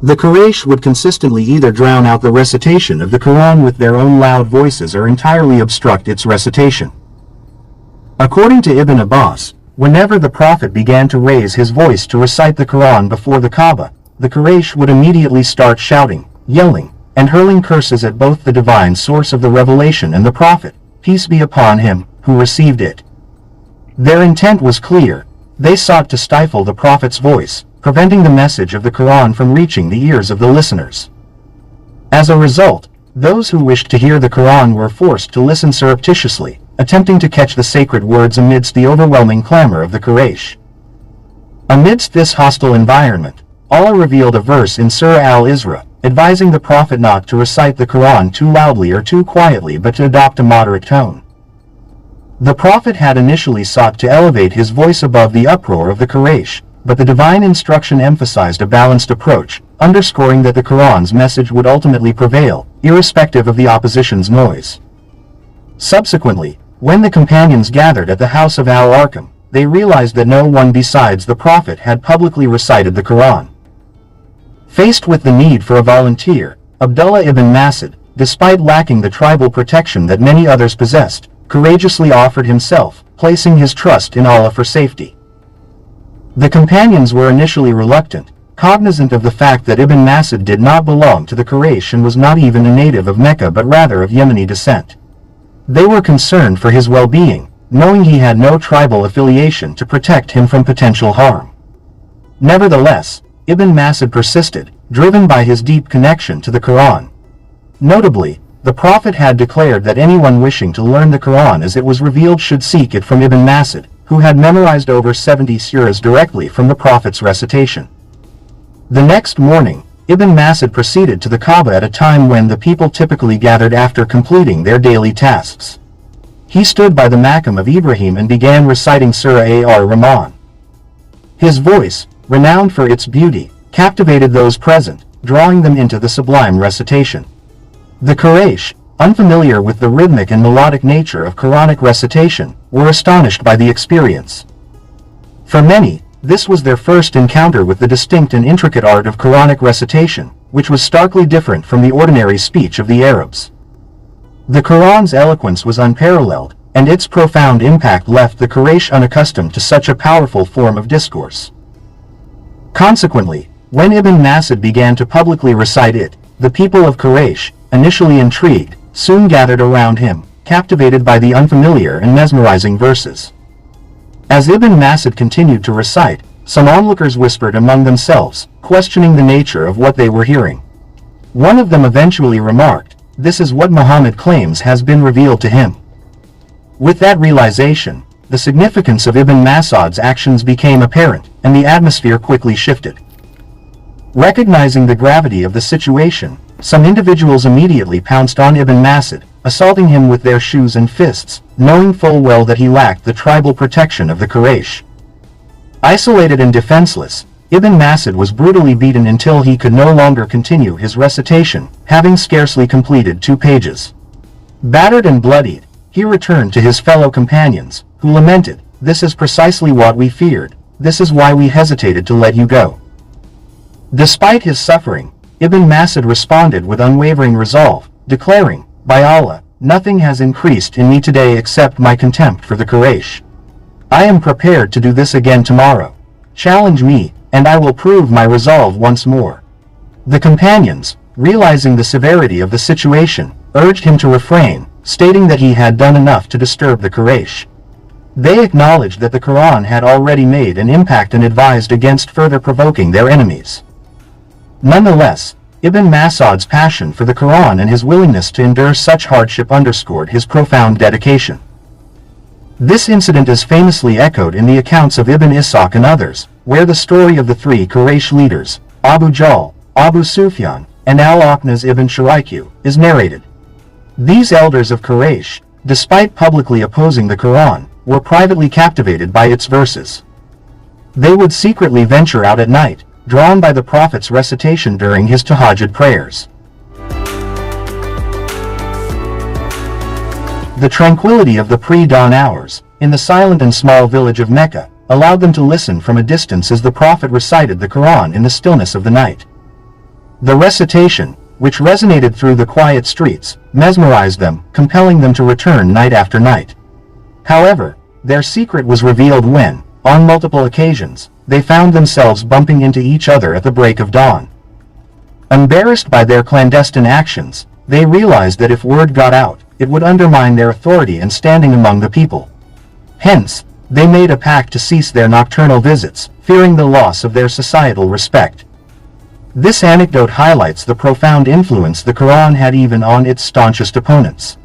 The Quraysh would consistently either drown out the recitation of the Qur'an with their own loud voices or entirely obstruct its recitation. According to Ibn Abbas, whenever the Prophet began to raise his voice to recite the Qur'an before the Kaaba, the Quraysh would immediately start shouting, yelling, and hurling curses at both the divine source of the revelation and the Prophet, peace be upon him, who received it. Their intent was clear. They sought to stifle the Prophet's voice, preventing the message of the Qur'an from reaching the ears of the listeners. As a result, those who wished to hear the Qur'an were forced to listen surreptitiously, attempting to catch the sacred words amidst the overwhelming clamor of the Quraysh. Amidst this hostile environment, Allah revealed a verse in Surah Al-Isra, advising the Prophet not to recite the Qur'an too loudly or too quietly but to adopt a moderate tone. The Prophet had initially sought to elevate his voice above the uproar of the Quraysh, but the divine instruction emphasized a balanced approach, underscoring that the Qur'an's message would ultimately prevail, irrespective of the opposition's noise. Subsequently, when the companions gathered at the house of al-Arqam, they realized that no one besides the Prophet had publicly recited the Qur'an. Faced with the need for a volunteer, Abdullah ibn Mas'ud, despite lacking the tribal protection that many others possessed, courageously offered himself, placing his trust in Allah for safety. The companions were initially reluctant, cognizant of the fact that Ibn Mas'ud did not belong to the Quraysh and was not even a native of Mecca but rather of Yemeni descent. They were concerned for his well-being, knowing he had no tribal affiliation to protect him from potential harm. Nevertheless, Ibn Mas'ud persisted, driven by his deep connection to the Qur'an. Notably, the Prophet had declared that anyone wishing to learn the Qur'an as it was revealed should seek it from Ibn Mas'ud, who had memorized over 70 surahs directly from the Prophet's recitation. The next morning, Ibn Mas'ud proceeded to the Kaaba at a time when the people typically gathered after completing their daily tasks. He stood by the maqam of Ibrahim and began reciting Surah Ar-Rahman. His voice, renowned for its beauty, captivated those present, drawing them into the sublime recitation. The Quraysh, unfamiliar with the rhythmic and melodic nature of Quranic recitation, were astonished by the experience. For many, this was their first encounter with the distinct and intricate art of Quranic recitation, which was starkly different from the ordinary speech of the Arabs. The Qur'an's eloquence was unparalleled, and its profound impact left the Quraysh unaccustomed to such a powerful form of discourse. Consequently, when Ibn Mas'ud began to publicly recite it, the people of Quraysh, initially intrigued, soon gathered around him, captivated by the unfamiliar and mesmerizing verses. As Ibn Mas'ud continued to recite, some onlookers whispered among themselves, questioning the nature of what they were hearing. One of them eventually remarked, "This is what Muhammad claims has been revealed to him." With that realization, the significance of Ibn Mas'ud's actions became apparent, and the atmosphere quickly shifted. Recognizing the gravity of the situation, some individuals immediately pounced on Ibn Mas'ud, assaulting him with their shoes and fists, knowing full well that he lacked the tribal protection of the Quraysh. Isolated and defenseless, Ibn Mas'ud was brutally beaten until he could no longer continue his recitation, having scarcely completed 2 pages. Battered and bloodied, he returned to his fellow companions, who lamented, "This is precisely what we feared, this is why we hesitated to let you go." Despite his suffering, Ibn Mas'ud responded with unwavering resolve, declaring, "By Allah, nothing has increased in me today except my contempt for the Quraysh. I am prepared to do this again tomorrow. Challenge me, and I will prove my resolve once more." The companions, realizing the severity of the situation, urged him to refrain, stating that he had done enough to disturb the Quraysh. They acknowledged that the Qur'an had already made an impact and advised against further provoking their enemies. Nonetheless, Ibn Mas'ud's passion for the Qur'an and his willingness to endure such hardship underscored his profound dedication. This incident is famously echoed in the accounts of Ibn Ishaq and others, where the story of the 3 Quraysh leaders, Abu Jahl, Abu Sufyan, and al-Aqnas ibn Shuraiq, is narrated. These elders of Quraysh, despite publicly opposing the Qur'an, were privately captivated by its verses. They would secretly venture out at night, drawn by the Prophet's recitation during his tahajjud prayers. The tranquility of the pre-dawn hours, in the silent and small village of Mecca, allowed them to listen from a distance as the Prophet recited the Qur'an in the stillness of the night. The recitation, which resonated through the quiet streets, mesmerized them, compelling them to return night after night. However, their secret was revealed when, on multiple occasions, they found themselves bumping into each other at the break of dawn. Embarrassed by their clandestine actions, they realized that if word got out, it would undermine their authority and standing among the people. Hence, they made a pact to cease their nocturnal visits, fearing the loss of their societal respect. This anecdote highlights the profound influence the Qur'an had even on its staunchest opponents.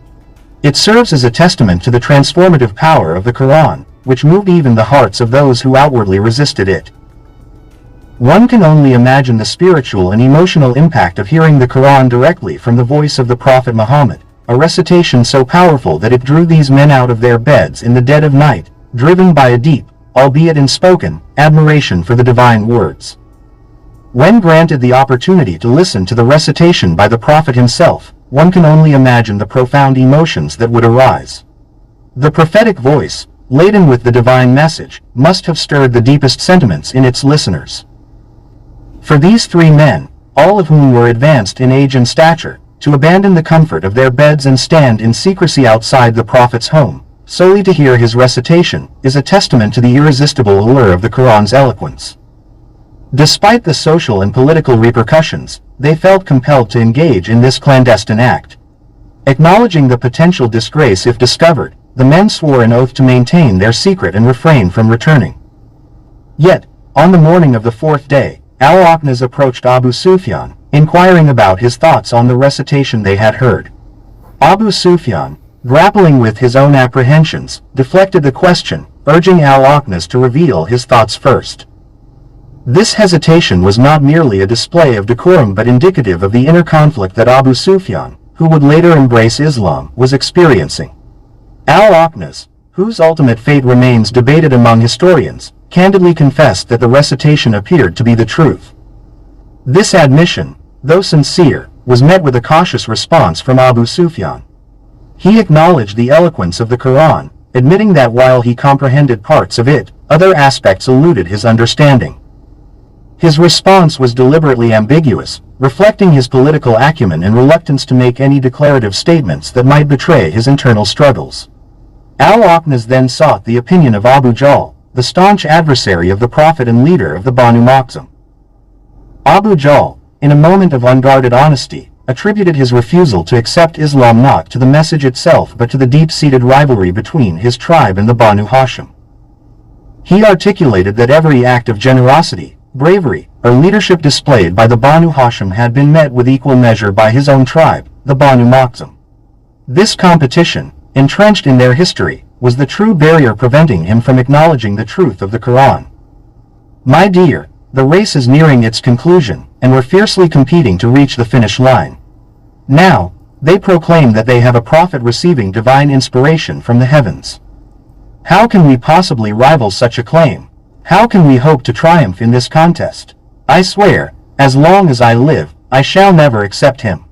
It serves as a testament to the transformative power of the Qur'an, which moved even the hearts of those who outwardly resisted it. One can only imagine the spiritual and emotional impact of hearing the Qur'an directly from the voice of the Prophet Muhammad, a recitation so powerful that it drew these men out of their beds in the dead of night, driven by a deep, albeit unspoken, admiration for the divine words. When granted the opportunity to listen to the recitation by the Prophet himself, one can only imagine the profound emotions that would arise. The prophetic voice, laden with the divine message, must have stirred the deepest sentiments in its listeners. For these three men, all of whom were advanced in age and stature, to abandon the comfort of their beds and stand in secrecy outside the Prophet's home, solely to hear his recitation, is a testament to the irresistible allure of the Qur'an's eloquence. Despite the social and political repercussions, they felt compelled to engage in this clandestine act. Acknowledging the potential disgrace if discovered, the men swore an oath to maintain their secret and refrain from returning. Yet, on the morning of the fourth day, al-Hikmah approached Abu Sufyan, inquiring about his thoughts on the recitation they had heard. Abu Sufyan, grappling with his own apprehensions, deflected the question, urging al-Hikmah to reveal his thoughts first. This hesitation was not merely a display of decorum but indicative of the inner conflict that Abu Sufyan, who would later embrace Islam, was experiencing. Al-Hikmah, whose ultimate fate remains debated among historians, candidly confessed that the recitation appeared to be the truth. This admission, though sincere, was met with a cautious response from Abu Sufyan. He acknowledged the eloquence of the Qur'an, admitting that while he comprehended parts of it, other aspects eluded his understanding. His response was deliberately ambiguous, reflecting his political acumen and reluctance to make any declarative statements that might betray his internal struggles. Al-Hikmah then sought the opinion of Abu Jahl, the staunch adversary of the Prophet and leader of the Banu Makhzum. Abu Jahl, in a moment of unguarded honesty, attributed his refusal to accept Islam not to the message itself but to the deep-seated rivalry between his tribe and the Banu Hashim. He articulated that every act of generosity, bravery, or leadership displayed by the Banu Hashim had been met with equal measure by his own tribe, the Banu Makhzum. This competition, entrenched in their history, was the true barrier preventing him from acknowledging the truth of the Qur'an. My dear, the race is nearing its conclusion, and we're fiercely competing to reach the finish line. Now, they proclaim that they have a prophet receiving divine inspiration from the heavens. How can we possibly rival such a claim? How can we hope to triumph in this contest? I swear, as long as I live, I shall never accept him.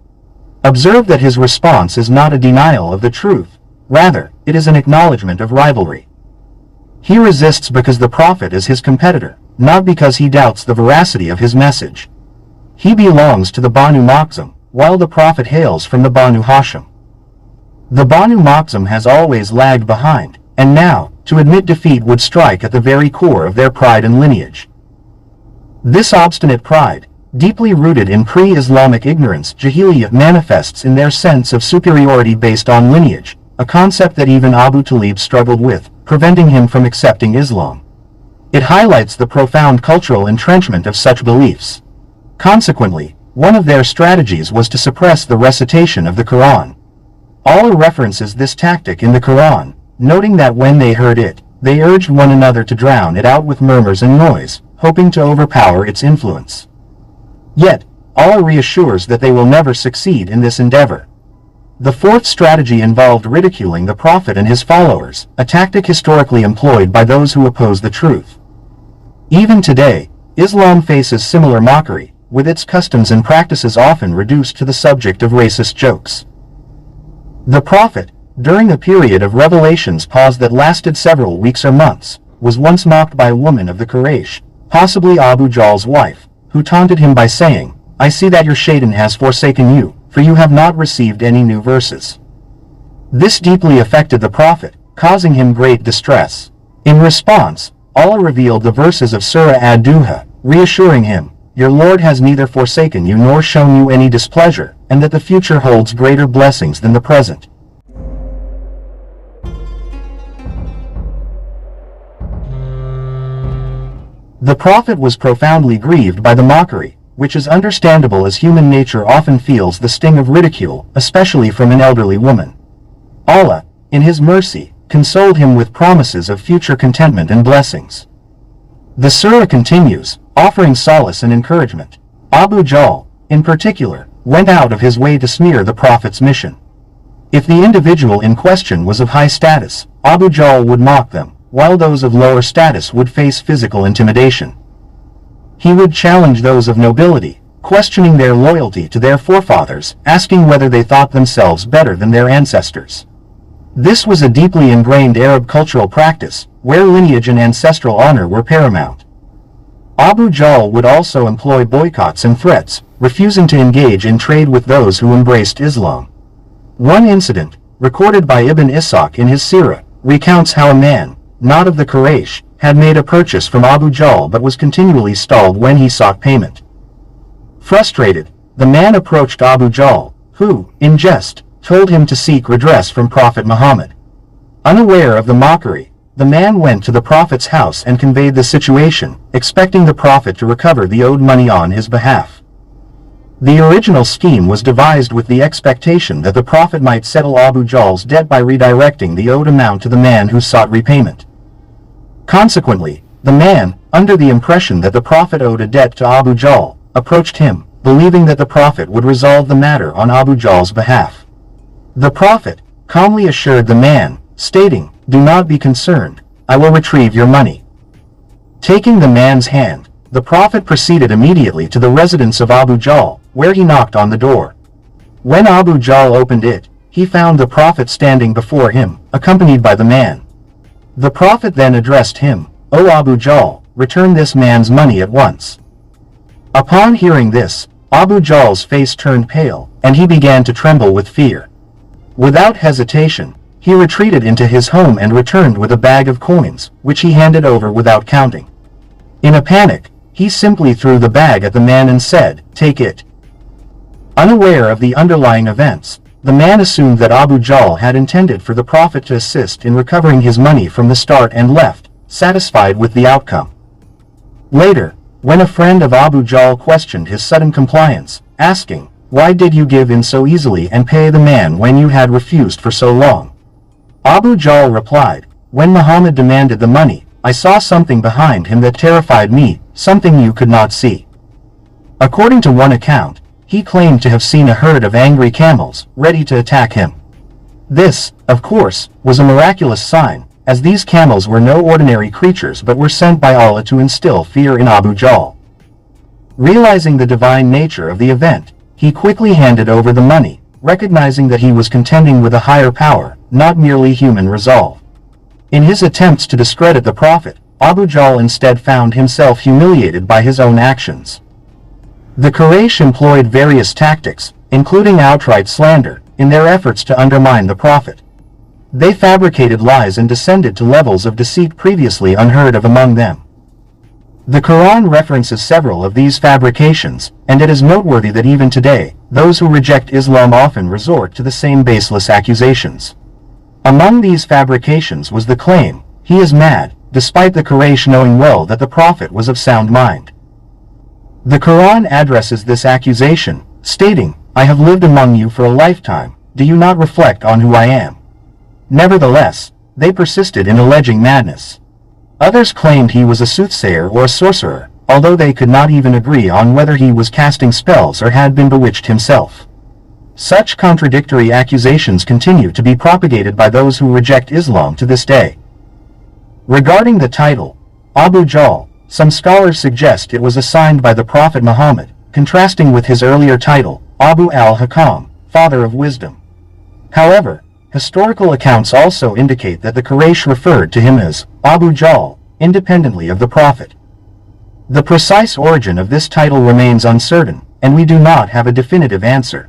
Observe that his response is not a denial of the truth. Rather, it is an acknowledgement of rivalry. He resists because the Prophet is his competitor, not because he doubts the veracity of his message. He belongs to the Banu Makhzum, while the Prophet hails from the Banu Hashim. The Banu Makhzum has always lagged behind, and now, to admit defeat would strike at the very core of their pride and lineage. This obstinate pride, deeply rooted in pre-Islamic ignorance, Jahiliyyah, manifests in their sense of superiority based on lineage, a concept that even Abu Talib struggled with, preventing him from accepting Islam. It highlights the profound cultural entrenchment of such beliefs. Consequently, one of their strategies was to suppress the recitation of the Qur'an. Allah references this tactic in the Qur'an, noting that when they heard it, they urged one another to drown it out with murmurs and noise, hoping to overpower its influence. Yet, Allah reassures that they will never succeed in this endeavor. The fourth strategy involved ridiculing the Prophet and his followers, a tactic historically employed by those who oppose the truth. Even today, Islam faces similar mockery, with its customs and practices often reduced to the subject of racist jokes. The Prophet, during a period of revelations pause that lasted several weeks or months, was once mocked by a woman of the Quraysh, possibly Abu Jahl's wife, who taunted him by saying, I see that your shaitan has forsaken you, for you have not received any new verses. This deeply affected the Prophet, causing him great distress. In response, Allah revealed the verses of Surah Ad-Duha, reassuring him, your Lord has neither forsaken you nor shown you any displeasure, and that the future holds greater blessings than the present. The Prophet was profoundly grieved by the mockery, which is understandable as human nature often feels the sting of ridicule, especially from an elderly woman. Allah, in His mercy, consoled him with promises of future contentment and blessings. The surah continues, offering solace and encouragement. Abu Jahl, in particular, went out of his way to smear the Prophet's mission. If the individual in question was of high status, Abu Jahl would mock them, while those of lower status would face physical intimidation. He would challenge those of nobility, questioning their loyalty to their forefathers, asking whether they thought themselves better than their ancestors. This was a deeply ingrained Arab cultural practice, where lineage and ancestral honor were paramount. Abu Jahl would also employ boycotts and threats, refusing to engage in trade with those who embraced Islam. One incident, recorded by Ibn Ishaq in his Sirah, recounts how a man, not of the Quraysh, had made a purchase from Abu Jahl but was continually stalled when he sought payment. Frustrated, the man approached Abu Jahl, who, in jest, told him to seek redress from Prophet Muhammad. Unaware of the mockery, the man went to the Prophet's house and conveyed the situation, expecting the Prophet to recover the owed money on his behalf. The original scheme was devised with the expectation that the Prophet might settle Abu Jahl's debt by redirecting the owed amount to the man who sought repayment. Consequently, the man, under the impression that the Prophet owed a debt to Abu Jahl, approached him, believing that the Prophet would resolve the matter on Abu Jahl's behalf. The Prophet calmly assured the man, stating, do not be concerned, I will retrieve your money. Taking the man's hand, the Prophet proceeded immediately to the residence of Abu Jahl, where he knocked on the door. When Abu Jahl opened it, he found the Prophet standing before him, accompanied by the man. The Prophet then addressed him, O Abu Jahl, return this man's money at once. Upon hearing this, Abu Jahl's face turned pale, and he began to tremble with fear. Without hesitation, he retreated into his home and returned with a bag of coins, which he handed over without counting. In a panic, he simply threw the bag at the man and said, take it. Unaware of the underlying events, the man assumed that Abu Jahl had intended for the Prophet to assist in recovering his money from the start and left, satisfied with the outcome. Later, when a friend of Abu Jahl questioned his sudden compliance, asking, why did you give in so easily and pay the man when you had refused for so long? Abu Jahl replied, when Muhammad demanded the money, I saw something behind him that terrified me, something you could not see. According to one account, he claimed to have seen a herd of angry camels, ready to attack him. This, of course, was a miraculous sign, as these camels were no ordinary creatures but were sent by Allah to instill fear in Abu Jahl. Realizing the divine nature of the event, he quickly handed over the money, recognizing that he was contending with a higher power, not merely human resolve. In his attempts to discredit the Prophet, Abu Jahl instead found himself humiliated by his own actions. The Quraysh employed various tactics, including outright slander, in their efforts to undermine the Prophet. They fabricated lies and descended to levels of deceit previously unheard of among them. The Qur'an references several of these fabrications, and it is noteworthy that even today, those who reject Islam often resort to the same baseless accusations. Among these fabrications was the claim, he is mad, despite the Quraysh knowing well that the Prophet was of sound mind. The Qur'an addresses this accusation, stating, I have lived among you for a lifetime, do you not reflect on who I am? Nevertheless, they persisted in alleging madness. Others claimed he was a soothsayer or a sorcerer, although they could not even agree on whether he was casting spells or had been bewitched himself. Such contradictory accusations continue to be propagated by those who reject Islam to this day. Regarding the title, Abu Jahl, some scholars suggest it was assigned by the Prophet Muhammad, contrasting with his earlier title, Abu al-Hikmah, Father of Wisdom. However, historical accounts also indicate that the Quraysh referred to him as Abu Jahl, independently of the Prophet. The precise origin of this title remains uncertain, and we do not have a definitive answer.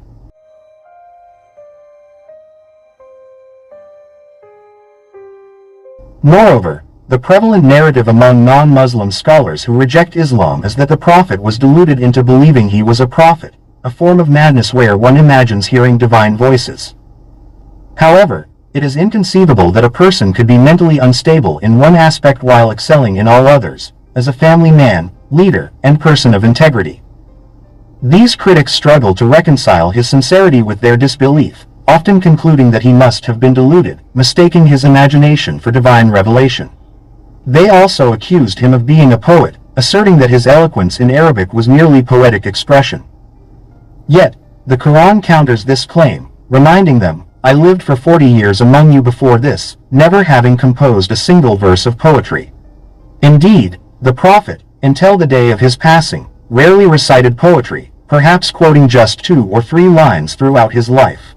Moreover, the prevalent narrative among non-Muslim scholars who reject Islam is that the Prophet was deluded into believing he was a prophet, a form of madness where one imagines hearing divine voices. However, it is inconceivable that a person could be mentally unstable in one aspect while excelling in all others, as a family man, leader, and person of integrity. These critics struggle to reconcile his sincerity with their disbelief, often concluding that he must have been deluded, mistaking his imagination for divine revelation. They also accused him of being a poet, asserting that his eloquence in Arabic was merely poetic expression. Yet, the Qur'an counters this claim, reminding them, "I lived for 40 years among you before this, never having composed a single verse of poetry." Indeed, the Prophet, until the day of his passing, rarely recited poetry, perhaps quoting just 2 or 3 lines throughout his life.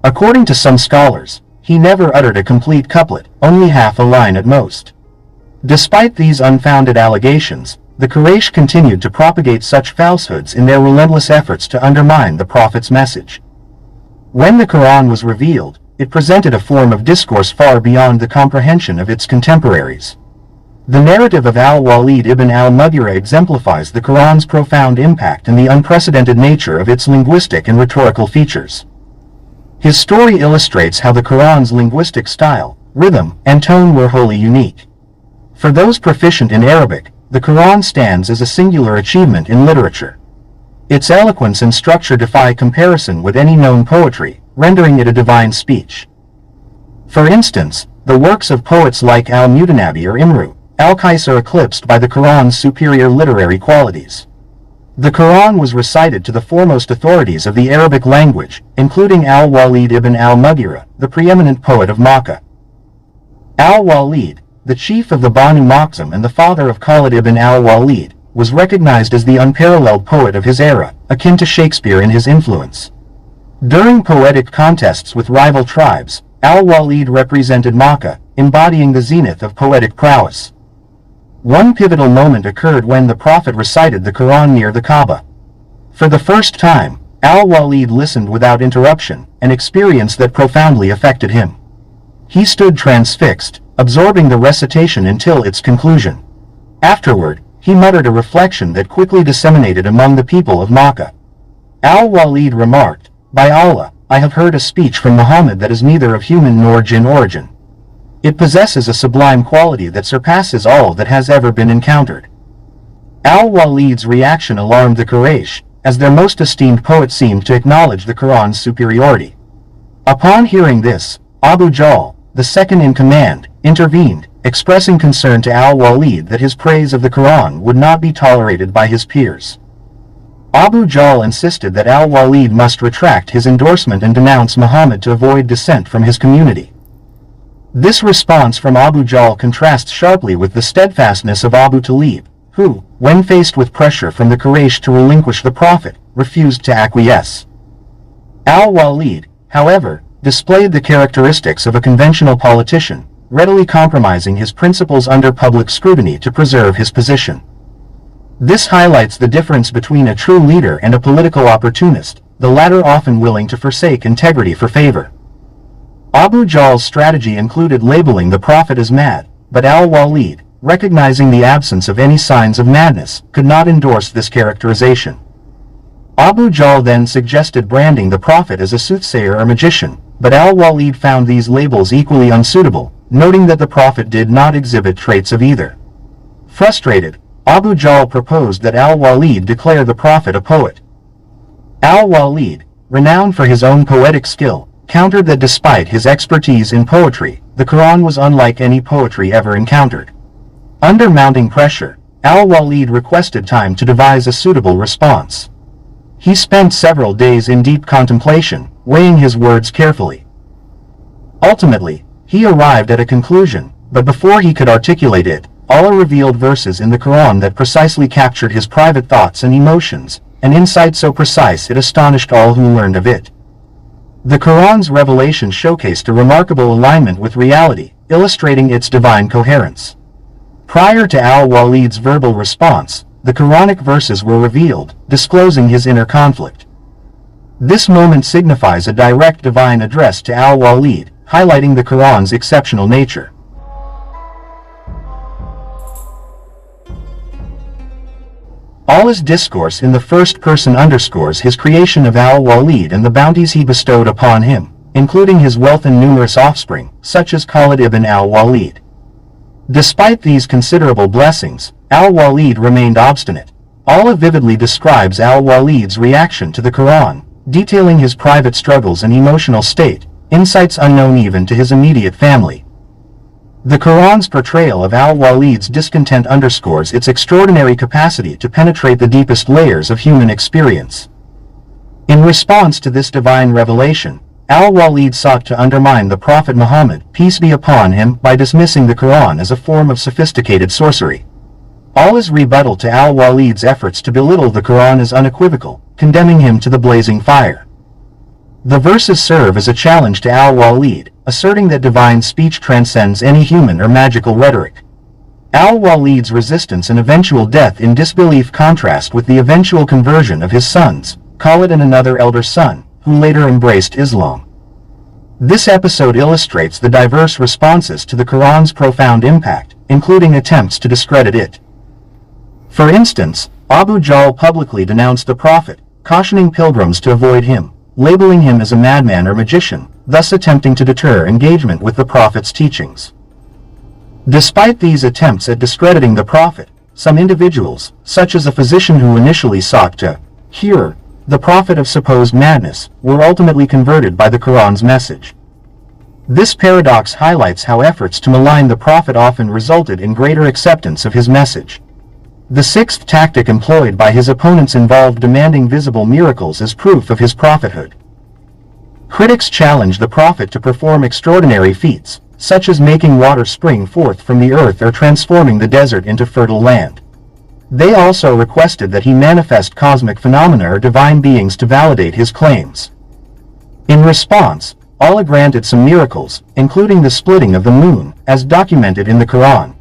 According to some scholars, he never uttered a complete couplet, only half a line at most. Despite these unfounded allegations, the Quraysh continued to propagate such falsehoods in their relentless efforts to undermine the Prophet's message. When the Qur'an was revealed, it presented a form of discourse far beyond the comprehension of its contemporaries. The narrative of al-Walid ibn al-Mughira exemplifies the Qur'an's profound impact and the unprecedented nature of its linguistic and rhetorical features. His story illustrates how the Qur'an's linguistic style, rhythm, and tone were wholly unique. For those proficient in Arabic, the Qur'an stands as a singular achievement in literature. Its eloquence and structure defy comparison with any known poetry, rendering it a divine speech. For instance, the works of poets like al-Mutanabi or Imru al-Qais are eclipsed by the Qur'an's superior literary qualities. The Qur'an was recited to the foremost authorities of the Arabic language, including al-Walid ibn al-Mughira, the preeminent poet of Makkah. Al-Walid, the chief of the Banu Makhzum and the father of Khalid ibn al-Walid, was recognized as the unparalleled poet of his era, akin to Shakespeare in his influence. During poetic contests with rival tribes, al-Walid represented Makkah, embodying the zenith of poetic prowess. One pivotal moment occurred when the Prophet recited the Qur'an near the Kaaba. For the first time, al-Walid listened without interruption, an experience that profoundly affected him. He stood transfixed, absorbing the recitation until its conclusion. Afterward, he muttered a reflection that quickly disseminated among the people of Makkah. Al-Walid remarked, "By Allah, I have heard a speech from Muhammad that is neither of human nor jinn origin. It possesses a sublime quality that surpasses all that has ever been encountered." Al-Walid's reaction alarmed the Quraysh, as their most esteemed poet seemed to acknowledge the Qur'an's superiority. Upon hearing this, Abu Jahl, the second in command, intervened, expressing concern to al-Walid that his praise of the Qur'an would not be tolerated by his peers. Abu Jahl insisted that al-Walid must retract his endorsement and denounce Muhammad to avoid dissent from his community. This response from Abu Jahl contrasts sharply with the steadfastness of Abu Talib, who, when faced with pressure from the Quraysh to relinquish the Prophet, refused to acquiesce. Al-Walid, however, displayed the characteristics of a conventional politician, readily compromising his principles under public scrutiny to preserve his position. This highlights the difference between a true leader and a political opportunist, the latter often willing to forsake integrity for favor. Abu Jahl's strategy included labeling the Prophet as mad, but al-Walid, recognizing the absence of any signs of madness, could not endorse this characterization. Abu Jahl then suggested branding the Prophet as a soothsayer or magician, but al-Walid found these labels equally unsuitable, noting that the Prophet did not exhibit traits of either. Frustrated, Abu Jahl proposed that al-Walid declare the Prophet a poet. Al-Walid, renowned for his own poetic skill, countered that despite his expertise in poetry, the Qur'an was unlike any poetry ever encountered. Under mounting pressure, al-Walid requested time to devise a suitable response. He spent several days in deep contemplation, weighing his words carefully. Ultimately, he arrived at a conclusion, but before he could articulate it, Allah revealed verses in the Qur'an that precisely captured his private thoughts and emotions, an insight so precise it astonished all who learned of it. The Qur'an's revelation showcased a remarkable alignment with reality, illustrating its divine coherence. Prior to al-Walid's verbal response, the Quranic verses were revealed, disclosing his inner conflict. This moment signifies a direct divine address to al-Walid, highlighting the Quran's exceptional nature. Allah's discourse in the first person underscores his creation of al-Walid and the bounties he bestowed upon him, including his wealth and numerous offspring, such as Khalid ibn al-Walid. Despite these considerable blessings, al-Walid remained obstinate. Allah vividly describes al-Walid's reaction to the Quran, detailing his private struggles and emotional state, insights unknown even to his immediate family. The Quran's portrayal of al-Walid's discontent underscores its extraordinary capacity to penetrate the deepest layers of human experience. In response to this divine revelation, al-Walid sought to undermine the Prophet Muhammad, peace be upon him, by dismissing the Quran as a form of sophisticated sorcery. Allah's rebuttal to al-Walid's efforts to belittle the Quran is unequivocal, condemning him to the blazing fire. The verses serve as a challenge to al-Walid, asserting that divine speech transcends any human or magical rhetoric. Al-Walid's resistance and eventual death in disbelief contrast with the eventual conversion of his sons, Khalid and another elder son, who later embraced Islam. This episode illustrates the diverse responses to the Quran's profound impact, including attempts to discredit it. For instance, Abu Jahl publicly denounced the Prophet, cautioning pilgrims to avoid him, labeling him as a madman or magician, thus attempting to deter engagement with the Prophet's teachings. Despite these attempts at discrediting the Prophet, some individuals, such as a physician who initially sought to cure the Prophet of supposed madness, were ultimately converted by the Quran's message. This paradox highlights how efforts to malign the Prophet often resulted in greater acceptance of his message. The sixth tactic employed by his opponents involved demanding visible miracles as proof of his prophethood. Critics challenged the Prophet to perform extraordinary feats, such as making water spring forth from the earth or transforming the desert into fertile land. They also requested that he manifest cosmic phenomena or divine beings to validate his claims. In response, Allah granted some miracles, including the splitting of the moon, as documented in the Quran.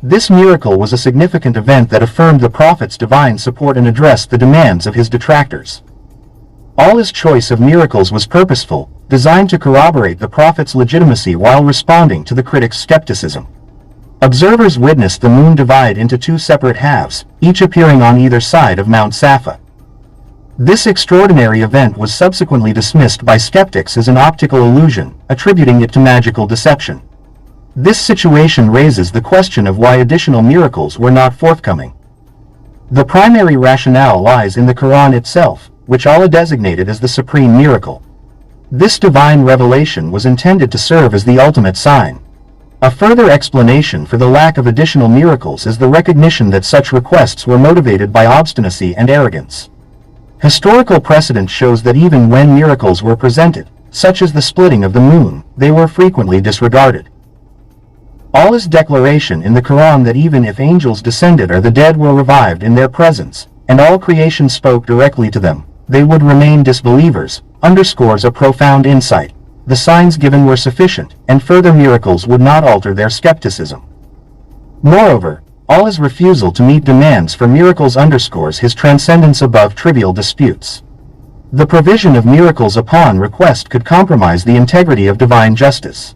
This miracle was a significant event that affirmed the Prophet's divine support and addressed the demands of his detractors. Allah's choice of miracles was purposeful, designed to corroborate the Prophet's legitimacy while responding to the critics' skepticism. Observers witnessed the moon divide into two separate halves, each appearing on either side of Mount Safa. This extraordinary event was subsequently dismissed by skeptics as an optical illusion, attributing it to magical deception. This situation raises the question of why additional miracles were not forthcoming. The primary rationale lies in the Quran itself, which Allah designated as the supreme miracle. This divine revelation was intended to serve as the ultimate sign. A further explanation for the lack of additional miracles is the recognition that such requests were motivated by obstinacy and arrogance. Historical precedent shows that even when miracles were presented, such as the splitting of the moon, they were frequently disregarded. Allah's declaration in the Quran that even if angels descended or the dead were revived in their presence, and all creation spoke directly to them, they would remain disbelievers, underscores a profound insight. The signs given were sufficient, and further miracles would not alter their skepticism. Moreover, Allah's refusal to meet demands for miracles underscores his transcendence above trivial disputes. The provision of miracles upon request could compromise the integrity of divine justice.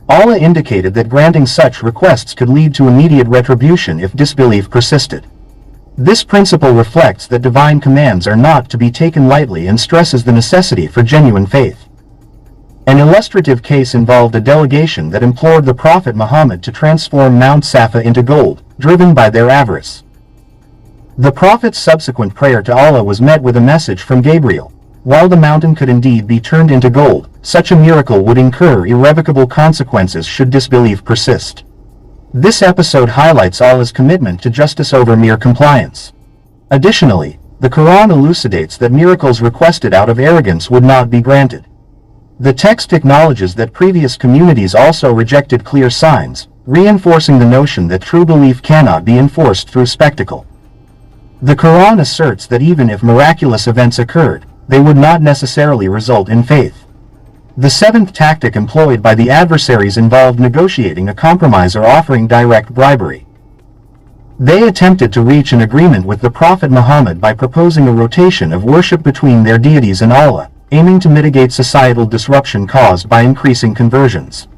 Allah indicated that granting such requests could lead to immediate retribution if disbelief persisted. This principle reflects that divine commands are not to be taken lightly and stresses the necessity for genuine faith. An illustrative case involved a delegation that implored the Prophet Muhammad to transform Mount Safa into gold, driven by their avarice. The Prophet's subsequent prayer to Allah was met with a message from Gabriel. While the mountain could indeed be turned into gold, such a miracle would incur irrevocable consequences should disbelief persist. This episode highlights Allah's commitment to justice over mere compliance. Additionally, the Quran elucidates that miracles requested out of arrogance would not be granted. The text acknowledges that previous communities also rejected clear signs, reinforcing the notion that true belief cannot be enforced through spectacle. The Quran asserts that even if miraculous events occurred, they would not necessarily result in faith. The seventh tactic employed by the adversaries involved negotiating a compromise or offering direct bribery. They attempted to reach an agreement with the Prophet Muhammad by proposing a rotation of worship between their deities and Allah, aiming to mitigate societal disruption caused by increasing conversions.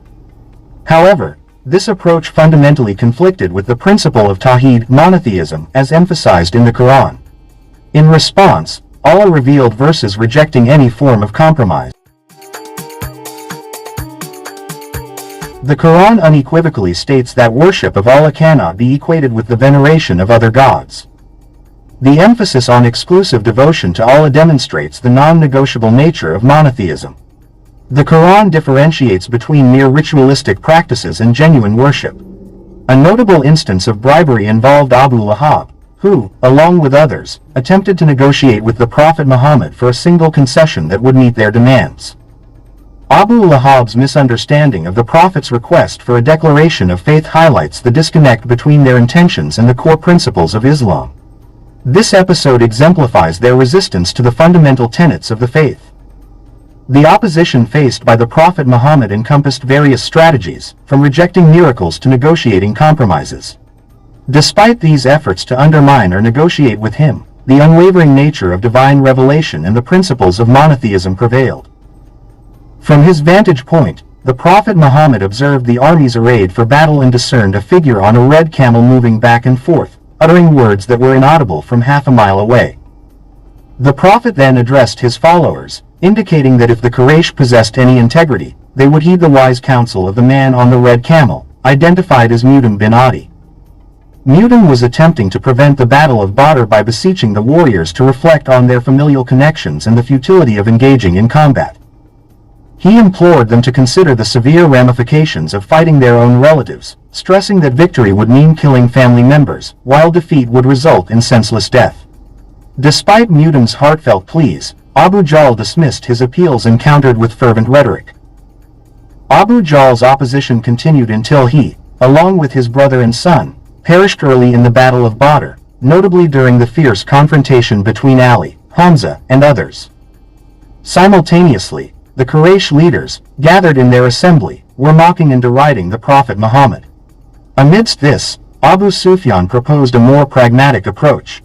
However, this approach fundamentally conflicted with the principle of Tawheed, monotheism, as emphasized in the Qur'an. In response, Allah revealed verses rejecting any form of compromise. The Qur'an unequivocally states that worship of Allah cannot be equated with the veneration of other gods. The emphasis on exclusive devotion to Allah demonstrates the non-negotiable nature of monotheism. The Qur'an differentiates between mere ritualistic practices and genuine worship. A notable instance of bribery involved Abu Lahab, who, along with others, attempted to negotiate with the Prophet Muhammad for a single concession that would meet their demands. Abu Lahab's misunderstanding of the Prophet's request for a declaration of faith highlights the disconnect between their intentions and the core principles of Islam. This episode exemplifies their resistance to the fundamental tenets of the faith. The opposition faced by the Prophet Muhammad encompassed various strategies, from rejecting miracles to negotiating compromises. Despite these efforts to undermine or negotiate with him, the unwavering nature of divine revelation and the principles of monotheism prevailed. From his vantage point, the Prophet Muhammad observed the armies arrayed for battle and discerned a figure on a red camel moving back and forth, uttering words that were inaudible from half a mile away. The Prophet then addressed his followers, indicating that if the Quraysh possessed any integrity, they would heed the wise counsel of the man on the red camel, identified as Mutim bin Adi. Mutim was attempting to prevent the Battle of Badr by beseeching the warriors to reflect on their familial connections and the futility of engaging in combat. He implored them to consider the severe ramifications of fighting their own relatives, stressing that victory would mean killing family members, while defeat would result in senseless death. Despite Mutim's heartfelt pleas, Abu Jahl dismissed his appeals and countered with fervent rhetoric. Abu Jahl's opposition continued until he, along with his brother and son, perished early in the Battle of Badr, notably during the fierce confrontation between Ali, Hamza, and others. Simultaneously, the Quraysh leaders, gathered in their assembly, were mocking and deriding the Prophet Muhammad. Amidst this, Abu Sufyan proposed a more pragmatic approach.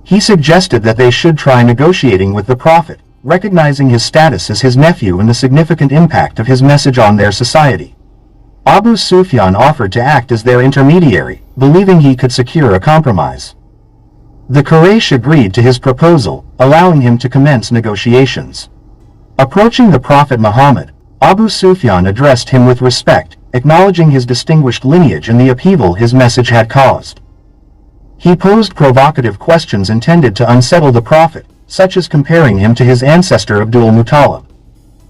He suggested that they should try negotiating with the Prophet, recognizing his status as his nephew and the significant impact of his message on their society. Abu Sufyan offered to act as their intermediary, believing he could secure a compromise. The Quraysh agreed to his proposal, allowing him to commence negotiations. Approaching the Prophet Muhammad, Abu Sufyan addressed him with respect, acknowledging his distinguished lineage and the upheaval his message had caused. He posed provocative questions intended to unsettle the Prophet, such as comparing him to his ancestor Abdul Muttalib.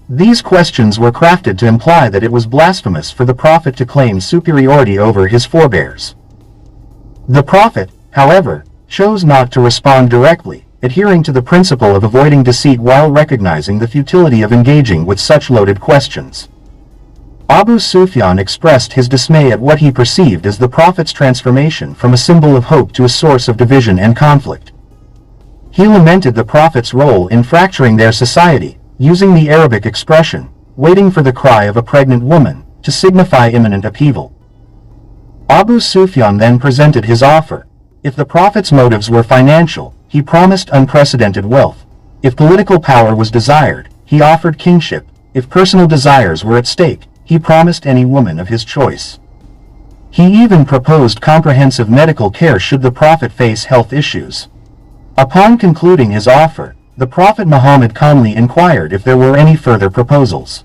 These questions were crafted to imply that it was blasphemous for the Prophet to claim superiority over his forebears. The Prophet, however, chose not to respond directly, adhering to the principle of avoiding deceit while recognizing the futility of engaging with such loaded questions. Abu Sufyan expressed his dismay at what he perceived as the Prophet's transformation from a symbol of hope to a source of division and conflict. He lamented the Prophet's role in fracturing their society, using the Arabic expression, waiting for the cry of a pregnant woman, to signify imminent upheaval. Abu Sufyan then presented his offer. If the Prophet's motives were financial, he promised unprecedented wealth. If political power was desired, he offered kingship. If personal desires were at stake, he promised any woman of his choice. He even proposed comprehensive medical care should the Prophet face health issues. Upon concluding his offer, the Prophet Muhammad calmly inquired if there were any further proposals.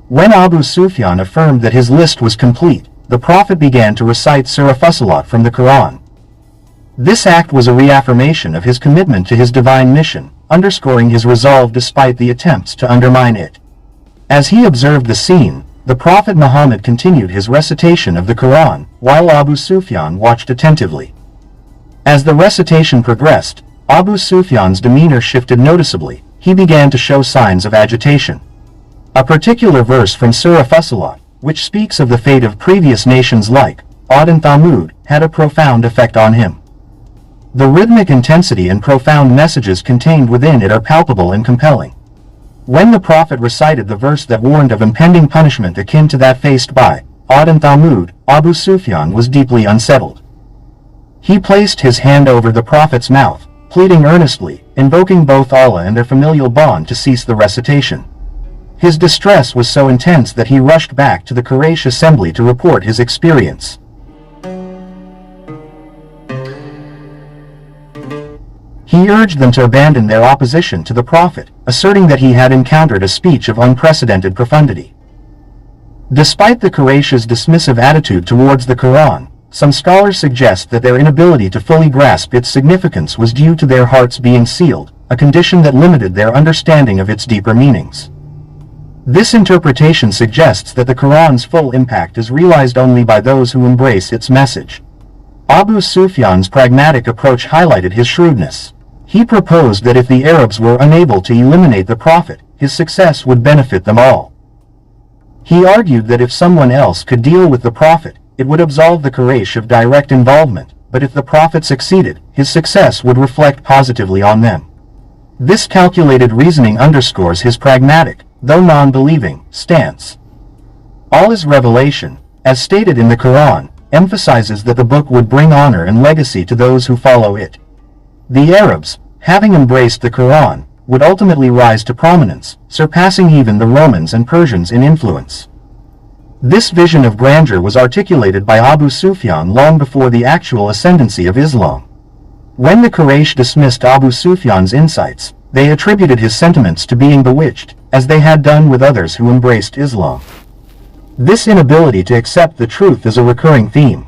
When Abu Sufyan affirmed that his list was complete, the Prophet began to recite Surah Fussilat from the Qur'an. This act was a reaffirmation of his commitment to his divine mission, underscoring his resolve despite the attempts to undermine it. As he observed the scene, the Prophet Muhammad continued his recitation of the Qur'an, while Abu Sufyan watched attentively. As the recitation progressed, Abu Sufyan's demeanor shifted noticeably. He began to show signs of agitation. A particular verse from Surah Fussilat, which speaks of the fate of previous nations like Ad and Thamud, had a profound effect on him. The rhythmic intensity and profound messages contained within it are palpable and compelling. When the Prophet recited the verse that warned of impending punishment akin to that faced by Ad and Thamud, Abu Sufyan was deeply unsettled. He placed his hand over the Prophet's mouth, pleading earnestly, invoking both Allah and their familial bond to cease the recitation. His distress was so intense that he rushed back to the Quraysh assembly to report his experience. He urged them to abandon their opposition to the Prophet, asserting that he had encountered a speech of unprecedented profundity. Despite the Quraysh's dismissive attitude towards the Qur'an, some scholars suggest that their inability to fully grasp its significance was due to their hearts being sealed, a condition that limited their understanding of its deeper meanings. This interpretation suggests that the Qur'an's full impact is realized only by those who embrace its message. Abu Sufyan's pragmatic approach highlighted his shrewdness. He proposed that if the Arabs were unable to eliminate the Prophet, his success would benefit them all. He argued that if someone else could deal with the Prophet, it would absolve the Quraysh of direct involvement, but if the Prophet succeeded, his success would reflect positively on them. This calculated reasoning underscores his pragmatic, though non-believing, stance. Allah's revelation, as stated in the Qur'an, emphasizes that the book would bring honor and legacy to those who follow it. The Arabs, having embraced the Qur'an, would ultimately rise to prominence, surpassing even the Romans and Persians in influence. This vision of grandeur was articulated by Abu Sufyan long before the actual ascendancy of Islam. When the Quraysh dismissed Abu Sufyan's insights, they attributed his sentiments to being bewitched, as they had done with others who embraced Islam. This inability to accept the truth is a recurring theme.